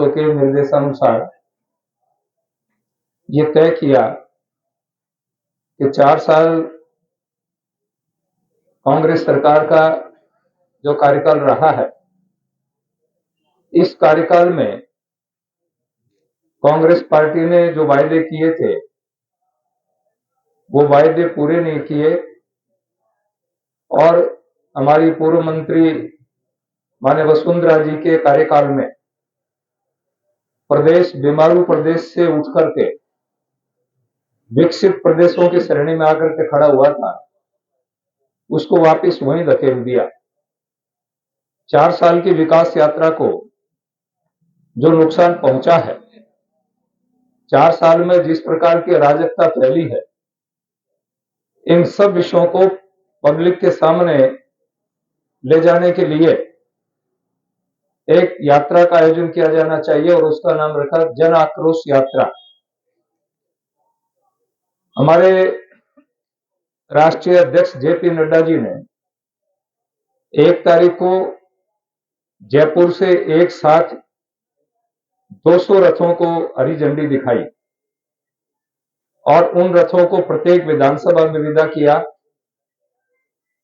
के निर्देशानुसार ये तय किया कि 4 साल कांग्रेस सरकार का जो कार्यकाल रहा है, इस कार्यकाल में कांग्रेस पार्टी ने जो वायदे किए थे वो वायदे पूरे नहीं किए और हमारी पूर्व मंत्री माननीय वसुंधरा जी के कार्यकाल में प्रदेश बीमारू प्रदेश से उठ करके विकसित प्रदेशों की श्रेणी में आकर के खड़ा हुआ था, उसको वापस वहीं धकेल दिया। 4 साल की विकास यात्रा को जो नुकसान पहुंचा है, 4 साल में जिस प्रकार की अराजकता फैली है, इन सब विषयों को पब्लिक के सामने ले जाने के लिए एक यात्रा का आयोजन किया जाना चाहिए और उसका नाम रखा जन आक्रोश यात्रा। हमारे राष्ट्रीय अध्यक्ष जेपी नड्डा जी ने 1 तारीख को जयपुर से एक साथ 200 रथों को हरी झंडी दिखाई और उन रथों को प्रत्येक विधानसभा में विदा किया।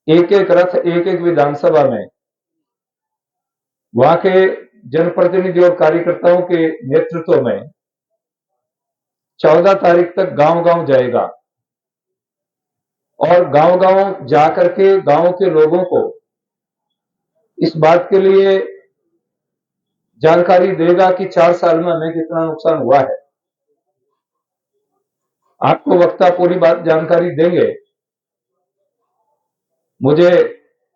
एक एक रथ एक एक विधानसभा में वहां के जनप्रतिनिधि और कार्यकर्ताओं के नेतृत्व में 14 तारीख तक गांव-गांव जाएगा और गांव-गांव जाकर के गांव के लोगों को इस बात के लिए जानकारी देगा कि 4 साल में हमें कितना नुकसान हुआ है। आपको वक्ता पूरी बात जानकारी देंगे। मुझे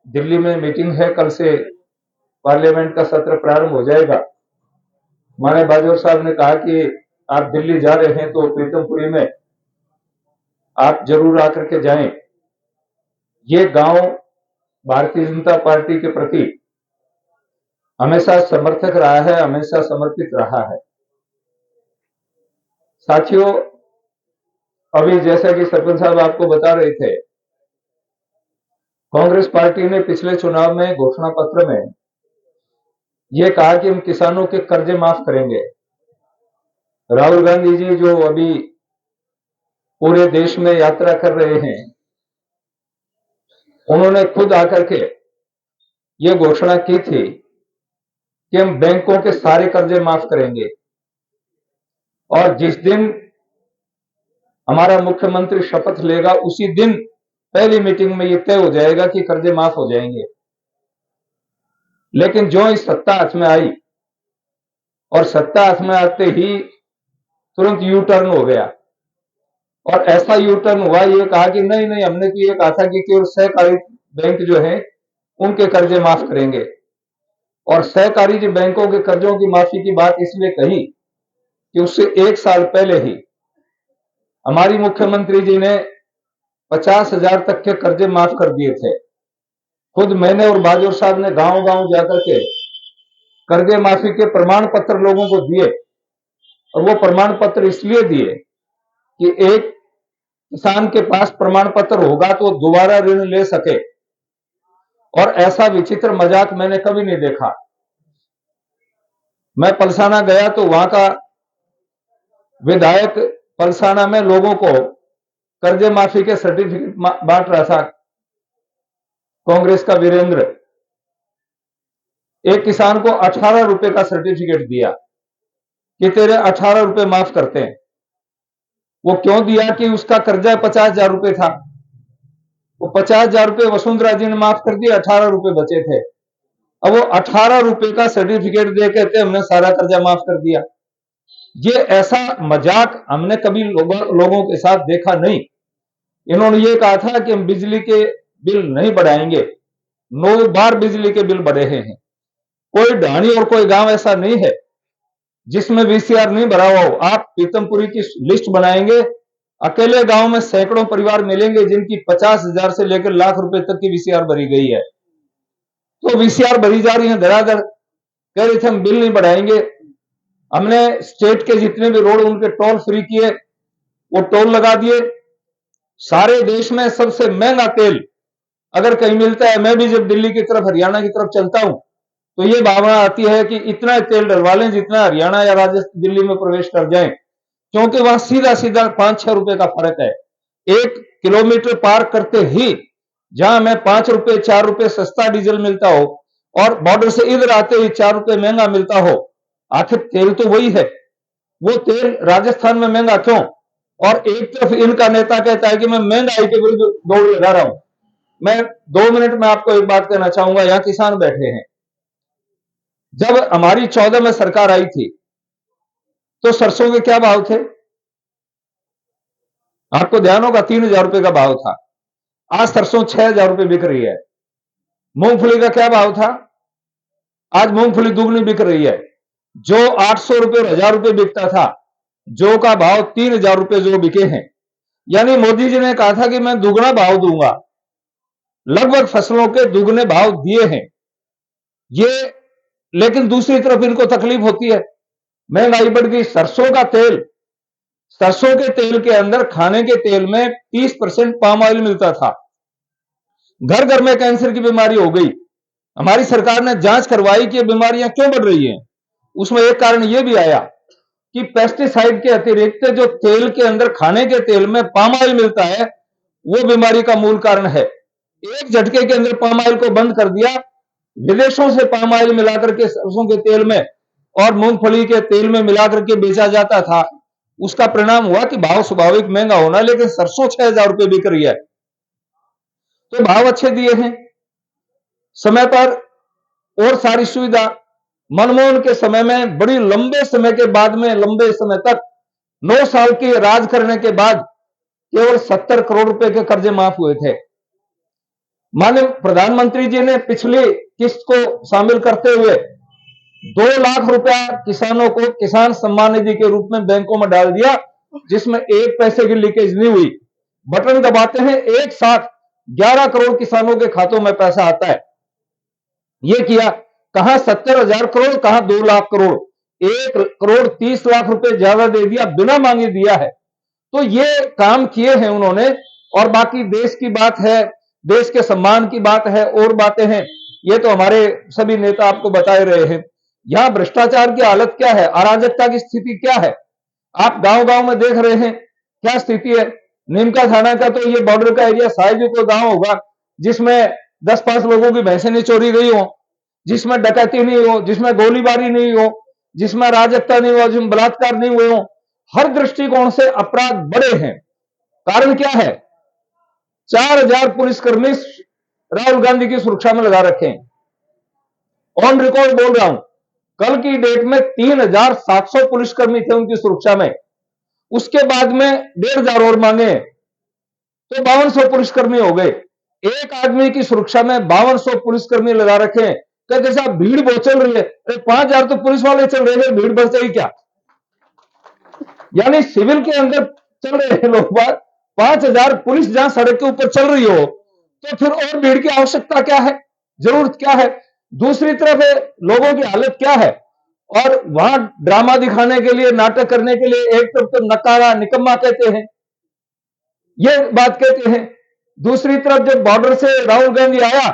दिल्ली में मीटिंग है, कल से पार्लियामेंट का सत्र प्रारंभ हो जाएगा। माननीय बाजवा साहब ने कहा कि आप दिल्ली जा रहे हैं तो पीतमपुरी में आप जरूर आकर के जाएं। ये गांव भारतीय जनता पार्टी के प्रति हमेशा समर्थक रहा है, हमेशा समर्पित रहा है। साथियों, अभी जैसा कि सरपंच साहब आपको बता रहे थे, कांग्रेस पार्टी ने पिछले चुनाव में घोषणा पत्र में यह कहा कि हम किसानों के कर्जे माफ करेंगे। राहुल गांधी जी जो अभी पूरे देश में यात्रा कर रहे हैं, उन्होंने खुद आकर के ये घोषणा की थी कि हम बैंकों के सारे कर्जे माफ करेंगे और जिस दिन हमारा मुख्यमंत्री शपथ लेगा उसी दिन पहली मीटिंग में यह तय हो जाएगा कि कर्जे माफ हो जाएंगे। लेकिन जो इस सत्ता हाथ में आई और सत्ता हाथ में आते ही तुरंत यू टर्न हो गया और ऐसा यू टर्न हुआ, ये कहा कि नहीं नहीं, हमने तो ये कहा था कि केवल सहकारी बैंक जो है उनके कर्जे माफ करेंगे। और सहकारी बैंकों के कर्जों की माफी की बात इसलिए कही कि उससे 1 साल पहले ही हमारी मुख्यमंत्री जी ने 50,000 तक के कर्जे माफ कर दिए थे। खुद मैंने और बाजवा साहब ने गांव-गांव जाकर के कर्जे माफी के प्रमाण पत्र लोगों को दिए और वो प्रमाण पत्र इसलिए दिए कि एक किसान के पास प्रमाण पत्र होगा तो दोबारा ऋण ले सके। और ऐसा विचित्र मजाक मैंने कभी नहीं देखा। मैं पलसाना गया तो वहां का विधायक पलसाना में लोगों को कर्जे माफी के सर्टिफिकेट बांट रहा था। कांग्रेस का वीरेंद्र एक किसान को 18 रुपए का सर्टिफिकेट दिया कि तेरे 18 रुपए माफ करते हैं। वो क्यों दिया कि उसका कर्जा 50,000 रुपए था। वो 50,000 रुपए वसुंधरा जी ने माफ कर दिए, 18 रुपए बचे थे। अब वो 18 रुपए का सर्टिफिकेट दे कहते हमने सारा कर्जा माफ कर दिया। ये ऐसा मजाक हमने कभी लोगों के साथ देखा नहीं। इन्होंने ये कहा था कि हम बिजली के बिल नहीं बढ़ाएंगे। 9 बार बिजली के बिल बढ़े हैं। कोई ढाणी और कोई गांव ऐसा नहीं है जिसमें वीसीआर नहीं भरा हुआ हो। आप पीतमपुरी की लिस्ट बनाएंगे, अकेले गांव में सैकड़ों परिवार मिलेंगे जिनकी 50,000 से लेकर लाख रुपए तक की वीसीआर भरी गई है। तो वीसीआर भरी जा रही है धड़ाधड़, कह रहे थे हम बिल नहीं बढ़ाएंगे। हमने स्टेट के जितने भी रोड उनके टोल फ्री किए, वो टोल लगा दिए। सारे देश में सबसे महंगा तेल अगर कहीं मिलता है, मैं भी जब दिल्ली की तरफ हरियाणा की तरफ चलता हूं तो ये भावना आती है कि इतना तेल डलवा लें जितना हरियाणा या राजस्थान दिल्ली में प्रवेश कर जाएं, क्योंकि वहां सीधा सीधा 5-6 रुपए का फर्क है। 1 किलोमीटर पार करते ही जहां मैं 5 रुपए 4 रुपए सस्ता डीजल मिलता हो और बॉर्डर से इधर आते ही 4 रुपए महंगा मिलता हो, आखिर तेल तो वही है, वो तेल राजस्थान में महंगा क्यों? और एक तरफ इनका नेता कहता है कि मैं महंगाई के विरुद्ध दौड़ लगा रहा हूं। मैं 2 मिनट में आपको एक बात कहना चाहूंगा, यहां किसान बैठे हैं। जब हमारी 14 में सरकार आई थी तो सरसों के क्या भाव थे? आपको ध्यान होगा 3,000 रुपए का भाव था। आज सरसों 6,000 रुपए बिक रही है। मूंगफली का क्या भाव था? आज मूंगफली दुगनी बिक रही है। जो 800 रुपए और 1,000 रुपए बिकता था, जो का भाव 3,000 रुपए जो बिके हैं। यानी मोदी जी ने कहा था कि मैं दुगना भाव दूंगा, लगभग फसलों के दुगने भाव दिए हैं ये। लेकिन दूसरी तरफ इनको तकलीफ होती है, महंगाई बढ़ गई। सरसों के तेल के अंदर खाने के तेल में 30% पाम ऑयल मिलता था। घर घर में कैंसर की बीमारी हो गई। हमारी सरकार ने जांच करवाई कि ये बीमारियां क्यों बढ़ रही हैं। उसमें एक कारण यह भी आया कि पेस्टिसाइड के अतिरिक्त जो तेल के अंदर खाने के तेल में पाम ऑयल मिलता है, वो बीमारी का मूल कारण है। एक झटके के अंदर पाम ऑयल को बंद कर दिया। विदेशों से पाम ऑयल मिलाकर के सरसों के तेल में और मूंगफली के तेल में मिलाकर के बेचा जाता था। उसका परिणाम हुआ कि भाव स्वाभाविक महंगा होना, लेकिन सरसों 6,000 रुपए बिक रही है। तो भाव अच्छे दिए हैं समय पर और सारी सुविधा। मनमोहन के समय में बड़ी लंबे समय के बाद में, लंबे समय तक 9 साल के राज करने के बाद केवल 70 करोड़ रुपए के कर्जे माफ हुए थे। माननीय प्रधानमंत्री जी ने पिछली किस्त को शामिल करते हुए 2 लाख रुपया किसानों को किसान सम्मान निधि के रूप में बैंकों में डाल दिया, जिसमें 1 पैसे की लीकेज नहीं हुई। बटन दबाते हैं, एक साथ 11 करोड़ किसानों के खातों में पैसा आता है। यह किया। कहां 70,000 करोड़, कहां 2 लाख करोड़। 1 करोड़ 30 लाख रुपए ज्यादा दे दिया, बिना मांगे दिया है। तो ये काम किए हैं उन्होंने। और बाकी देश की बात है, देश के सम्मान की बात है, और बातें हैं, ये तो हमारे सभी नेता आपको बता रहे हैं। यहां भ्रष्टाचार की हालत क्या है, अराजकता की स्थिति क्या है, आप गांव गांव में देख रहे हैं क्या स्थिति है। नीमका थाना का तो ये बॉर्डर का एरिया शायद ही कोई गांव होगा जिसमें 10-5 लोगों की भैंसें नहीं चोरी गई हो, जिसमें डकैती नहीं हो, जिसमें गोलीबारी नहीं हो, जिसमें अराजकता नहीं हो, जिसमें बलात्कार नहीं हुए हो। हर दृष्टिकोण से अपराध बढ़े हैं। कारण क्या है? 4,000 पुलिसकर्मी राहुल गांधी की सुरक्षा में लगा रखे हैं। ऑन रिकॉर्ड बोल रहा हूं, कल की डेट में 3,700 पुलिसकर्मी थे उनकी सुरक्षा में। उसके बाद में 1,500 और मांगे तो 5,200 पुलिसकर्मी हो गए। एक आदमी की सुरक्षा में 5,200 पुलिसकर्मी लगा रखे हैं। कहते साहब भीड़ बहुत चल रही है। अरे 5,000 तो पुलिस वाले चल रहे हैं, भीड़ बढ़ ही क्या? यानी सिविल के अंदर चल रहे हैं लोग बात, 5,000 पुलिस जहां सड़क के ऊपर चल रही हो, तो फिर और भीड़ की आवश्यकता क्या है, जरूरत क्या है? दूसरी तरफ लोगों की हालत क्या है? और वहां ड्रामा दिखाने के लिए, नाटक करने के लिए एक तरफ तो नकारा निकम्मा कहते हैं, ये बात कहते हैं। दूसरी तरफ जब बॉर्डर से राहुल गांधी आया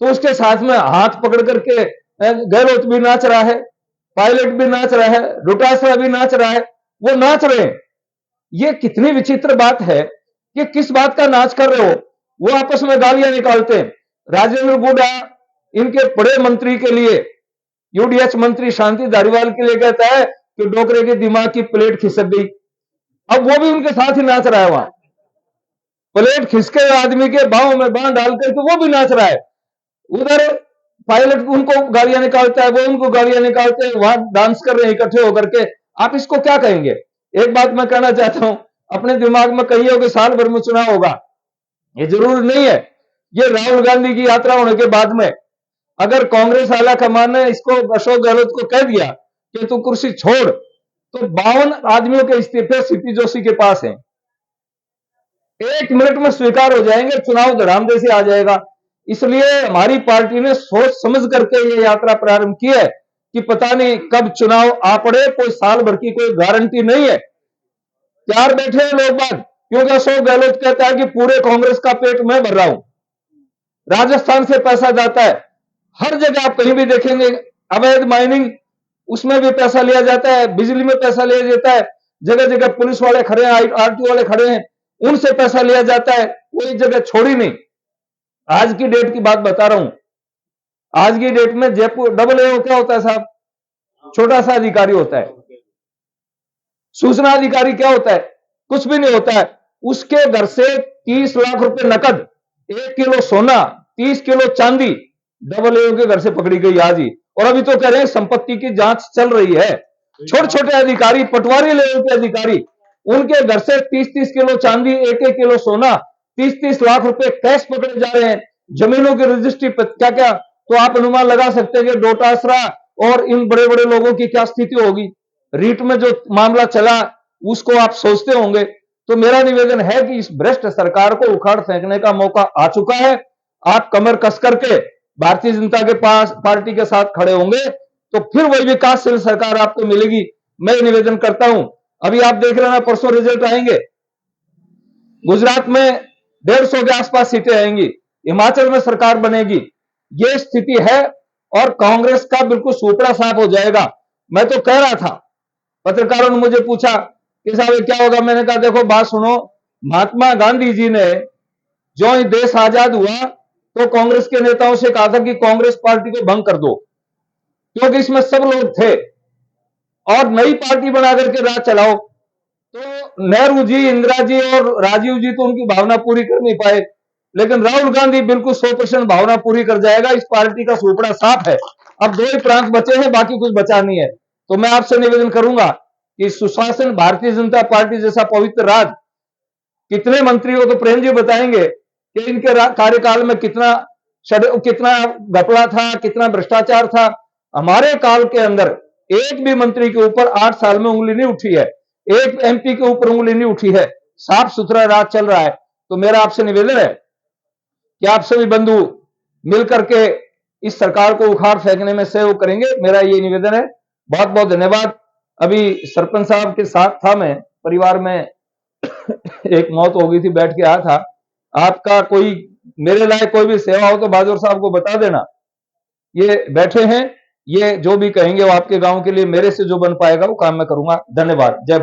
तो उसके साथ में हाथ पकड़ करके गहलोत भी नाच रहा है, पायलट भी नाच रहा है, डोटासरा भी नाच रहा है, वो नाच रहे हैं। ये कितनी विचित्र बात है कि किस बात का नाच कर रहे हो। वो आपस में गालियां निकालते हैं। राजेंद्र गुडा इनके बड़े मंत्री के लिए, यूडीएच मंत्री शांति धारीवाल के लिए कहता है कि डोकरे के दिमाग की प्लेट खिसक गई। अब वो भी उनके साथ ही नाच रहा है। वहां प्लेट खिसके आदमी के बाहों में बांह डाल करके वो भी नाच रहा है। उधर पायलट उनको गालियां निकालता है, वो उनको गालियां निकालते हैं, वहां डांस कर रहे हैं इकट्ठे होकर के। आप इसको क्या कहेंगे? एक बात मैं कहना चाहता हूं, अपने दिमाग में कहिए कि साल भर में चुनाव होगा, ये जरूरी नहीं है। ये राहुल गांधी की यात्रा होने के बाद में अगर कांग्रेस आला कमान ने इसको, अशोक गहलोत को कह दिया कि तू कुर्सी छोड़, तो 52 आदमियों के इस्तीफे सीपी जोशी के पास हैं। 1 मिनट में स्वीकार हो जाएंगे, चुनाव धड़ामदे से आ जाएगा। इसलिए हमारी पार्टी ने सोच समझ करके ये यात्रा प्रारंभ की है कि पता नहीं कब चुनाव आ पड़े, कोई साल भर की कोई गारंटी नहीं है। तैयार बैठे हैं लोग बाग, क्योंकि अशोक गहलोत कहता है कि पूरे कांग्रेस का पेट मैं भर रहा हूं। राजस्थान से पैसा जाता है, हर जगह आप कहीं भी देखेंगे अवैध माइनिंग, उसमें भी पैसा लिया जाता है, बिजली में पैसा लिया जाता है, जगह जगह पुलिस वाले खड़े हैं, आरटीओ वाले खड़े हैं, उनसे पैसा लिया जाता है, कोई जगह छोड़ी नहीं। आज की डेट की बात बता रहा हूं, आज की डेट में जयपुर डबल एओ क्या होता है साहब? छोटा सा अधिकारी होता है। सूचना अधिकारी क्या होता है? कुछ भी नहीं होता है। उसके घर से 30 लाख रुपए नकद, 1 किलो सोना, 30 किलो चांदी डबल एओ के घर से पकड़ी गई आज ही। और अभी तो कह रहे हैं संपत्ति की जांच चल रही है। छोटे छोटे अधिकारी, पटवारी लेवल के अधिकारी, उनके घर से 30-30 किलो चांदी, 1-1 किलो सोना, 30-30 लाख रुपए कैश पकड़े जा रहे हैं। जमीनों की रजिस्ट्री पर क्या क्या, तो आप अनुमान लगा सकते हैं कि डोटासरा और इन बड़े बड़े लोगों की क्या स्थिति होगी। रीट में जो मामला चला उसको आप सोचते होंगे। तो मेरा निवेदन है कि इस भ्रष्ट सरकार को उखाड़ फेंकने का मौका आ चुका है। आप कमर कस करके भारतीय जनता के पास पार्टी के साथ खड़े होंगे तो फिर वही विकासशील सरकार आपको मिलेगी। मैं निवेदन करता हूं, अभी आप देख रहे हैं, परसों रिजल्ट आएंगे, गुजरात में 150 के आसपास सीटें आएंगी, हिमाचल में सरकार बनेगी। ये स्थिति है और कांग्रेस का बिल्कुल सूपड़ा साफ हो जाएगा। मैं तो कह रहा था, पत्रकारों ने मुझे पूछा कि साहब क्या होगा, मैंने कहा देखो बात सुनो, महात्मा गांधी जी ने जो ही देश आजाद हुआ तो कांग्रेस के नेताओं से कहा था कि कांग्रेस पार्टी को भंग कर दो, क्योंकि इसमें सब लोग थे और नई पार्टी बना करके राज चलाओ। तो नेहरू जी, इंदिरा जी और राजीव जी तो उनकी भावना पूरी कर नहीं पाए, लेकिन राहुल गांधी बिल्कुल 100% भावना पूरी कर जाएगा। इस पार्टी का सूपड़ा साफ है। अब 2 ही प्रांत बचे हैं, बाकी कुछ बचा नहीं है। तो मैं आपसे निवेदन करूंगा कि सुशासन, भारतीय जनता पार्टी जैसा पवित्र राज, कितने मंत्रियों तो प्रेम जी बताएंगे कि इनके कार्यकाल में कितना घपला था, कितना भ्रष्टाचार था। हमारे काल के अंदर एक भी मंत्री के ऊपर 8 साल में उंगली नहीं उठी है, एक एमपी के ऊपर उंगली नहीं उठी है। साफ सुथरा राज चल रहा है। तो मेरा आपसे निवेदन है कि आप सभी बंधु मिलकर के इस सरकार को उखाड़ फेंकने में सहयोग करेंगे। मेरा ये निवेदन है। बहुत बहुत धन्यवाद। अभी सरपंच साहब के साथ था, मैं परिवार में एक मौत हो गई थी, बैठ के आया था। आपका कोई मेरे लायक कोई भी सेवा हो तो बहादुर साहब को बता देना, ये बैठे हैं। ये जो भी कहेंगे वो आपके गांव के लिए मेरे से जो बन पाएगा वो काम मैं करूंगा। धन्यवाद। जय